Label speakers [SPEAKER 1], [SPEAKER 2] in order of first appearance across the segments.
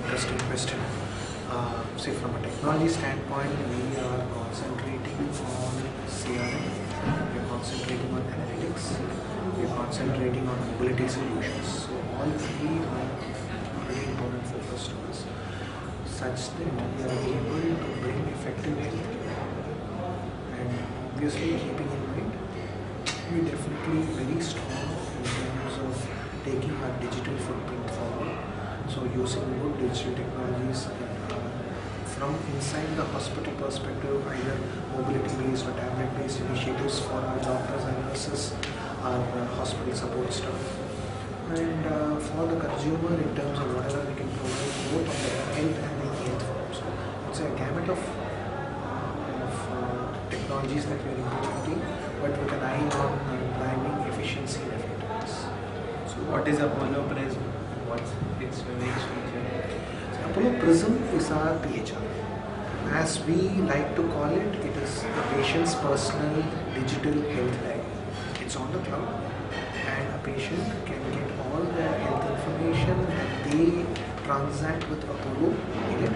[SPEAKER 1] interesting question. See, from a technology standpoint, we are concentrating on CRM, we are concentrating on analytics, we are concentrating on mobility solutions. So all three are very important focus to us, such that we are able to bring effective healthcare. And obviously, keeping in mind, we are definitely very strong in terms of taking our digital footprint forward. So using more digital technologies from inside the hospital perspective, either mobility-based or tablet-based initiatives for our doctors and nurses, our hospital support staff. And for the consumer, in terms of whatever we can provide both on the health and the health form. So it's a gamut of technologies that we are implementing, but with an eye on driving efficiency and effectiveness.
[SPEAKER 2] So what is Apollo Prism? What's its unique feature?
[SPEAKER 1] Apollo Prism is our PHR. As we like to call it, it is the patient's personal digital health diary. It's on the cloud, and a patient can get all their health information that they transact with Apollo in it.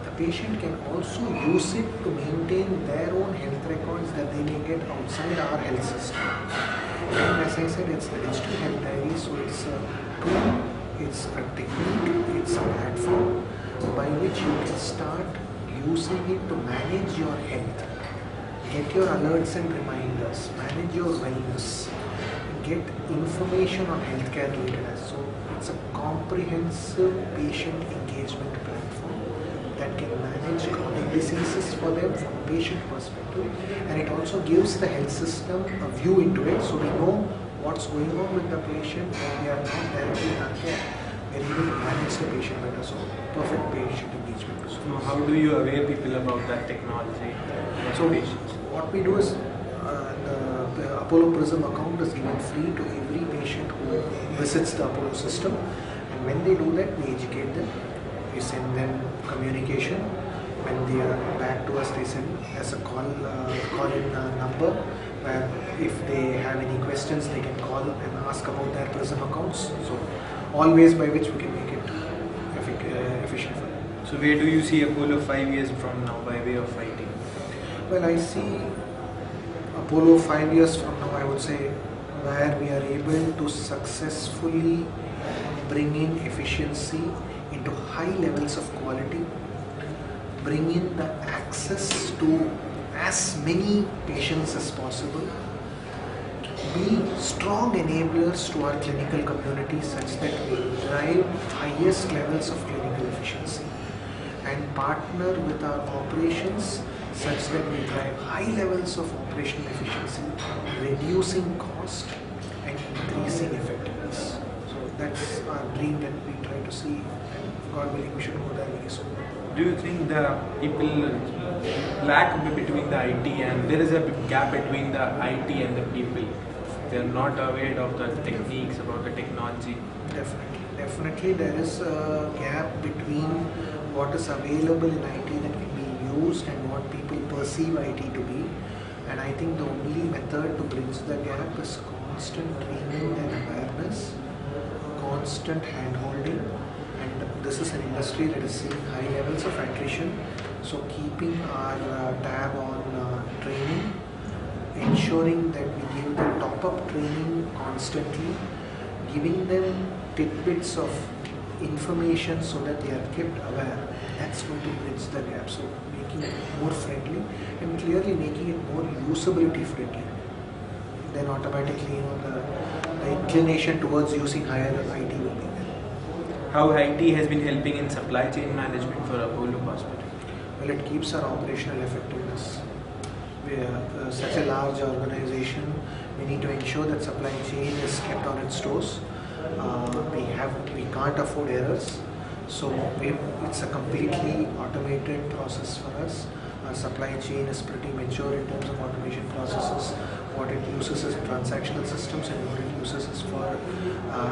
[SPEAKER 1] The patient can also use it to maintain their own health records that they may get outside our health system. And as I said, it's the digital health diary, so it's a tool, it's a technique, it's a platform by which you can start using it to manage your health, get your alerts and reminders, manage your wellness, get information on healthcare related. So it's a comprehensive patient engagement platform that can manage chronic diseases for them from a patient perspective, and it also gives the health system a view into it, so we know what's going on with the patient and we are not directly in our care. We are able to manage the patient better, so perfect patient engagement.
[SPEAKER 2] So how do you aware people about that technology?
[SPEAKER 1] So what we do is the Apollo Prism account is given free to every patient who visits the Apollo system, and when they do that, we educate them. We send them communication. When they are back to us, they send us a call-in number where if they have any questions, they can call and ask about their Prism accounts. So all ways by which we can make it efficient for them.
[SPEAKER 2] So where do you see Apollo 5 years from now by way of fighting?
[SPEAKER 1] Well, I see Apollo 5 years from now, I would say, where we are able to successfully bring in efficiency into high levels of quality, bring in the access to as many patients as possible, be strong enablers to our clinical community such that we drive highest levels of clinical efficiency, and partner with our operations such that we drive high levels of operational efficiency, reducing cost and increasing effectiveness. So that's our dream that we try to see, and God willing we should go there very soon.
[SPEAKER 2] Do you think the people lack between the IT, and there is a gap between the IT and the people? They are not aware of the techniques, about the technology.
[SPEAKER 1] Definitely there is a gap between what is available in IT that can be used and what people perceive IT to be. And I think the only method to bridge the gap is constant training and awareness, constant hand-holding. And this is an industry that is seeing high levels of attrition. So keeping our tab on training, ensuring that we give them top-up training constantly, giving them tidbits of information so that they are kept aware. That's going to bridge the gap. So making it more friendly and clearly making it more usability friendly. Then automatically, the inclination towards using higher IT will be there.
[SPEAKER 2] How IT has been helping in supply chain management for Apollo Hospital?
[SPEAKER 1] Well, it keeps our operational effectiveness. We are such a large organization, we need to ensure that supply chain is kept on its toes. We can't afford errors, so it's a completely automated process for us. Our supply chain is pretty mature in terms of automation processes. What it uses is transactional systems, and what it uses is for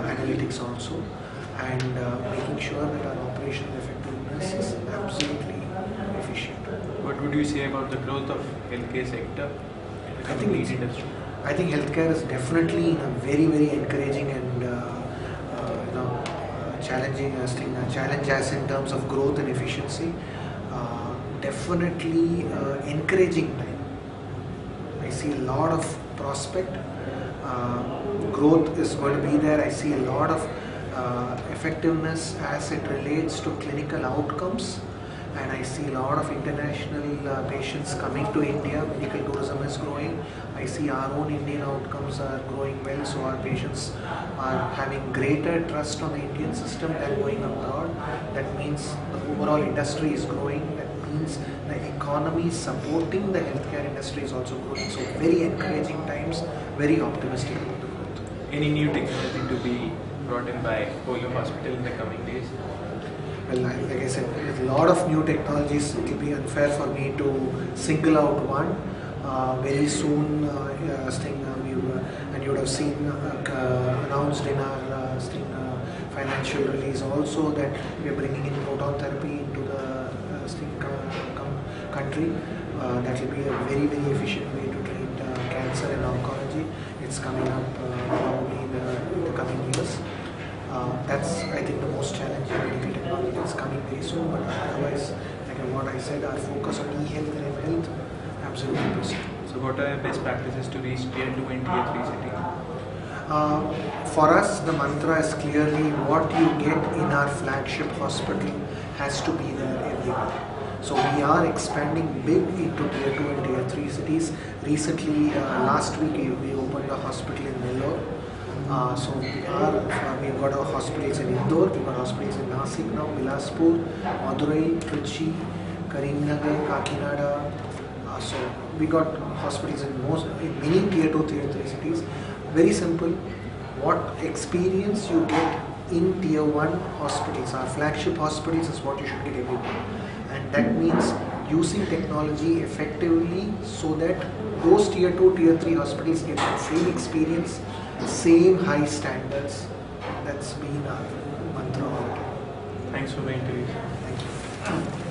[SPEAKER 1] analytics also, and making sure that our operational effectiveness is absolutely efficient.
[SPEAKER 2] What would you say about the growth of healthcare sector?
[SPEAKER 1] I think healthcare is definitely in a very, very encouraging and challenge as in terms of growth and efficiency. Definitely encouraging time. I see a lot of prospect. Growth is going to be there. I see a lot of effectiveness as it relates to clinical outcomes, and I see a lot of international patients coming to India. Medical tourism is growing. I see our own Indian outcomes are growing well, so our patients are having greater trust on the Indian system than going abroad. That means the overall industry is growing. That means the economy supporting the healthcare industry is also growing. So very encouraging times, very optimistic about the growth.
[SPEAKER 2] Any new technology to be brought in by Apollo Hospital in the coming days?
[SPEAKER 1] Well, like I said, there's a lot of new technologies. It will be unfair for me to single out one. Very soon, and you would have seen announced in our financial release also that we are bringing in proton therapy into the country. That will be a very, very efficient way to treat cancer and oncology. It's coming up probably in the coming years. That's, I think, the most challenging medical technology that's coming very soon. But otherwise, like what I said, our focus on e-health and m-health, absolutely proceed.
[SPEAKER 2] So what are the best practices to reach tier 2 and tier 3 cities?
[SPEAKER 1] For us, the mantra is clearly what you get in our flagship hospital has to be there everywhere. So we are expanding big into tier 2 and tier 3 cities. Recently, last week, we opened a hospital in Nellore. So we've got our hospitals in Indore, we've got hospitals in Nasik now, Bilaspur, Madurai, Trichy, Karimnagar, Kakinada. So we got hospitals in many tier 2, tier 3 cities. Very simple. What experience you get in tier 1 hospitals, our flagship hospitals, is what you should get everywhere. And that means using technology effectively so that those tier 2, tier 3 hospitals get the same experience, same high standards. That's been our mantra.
[SPEAKER 2] Thanks for the interview.
[SPEAKER 1] Thank you.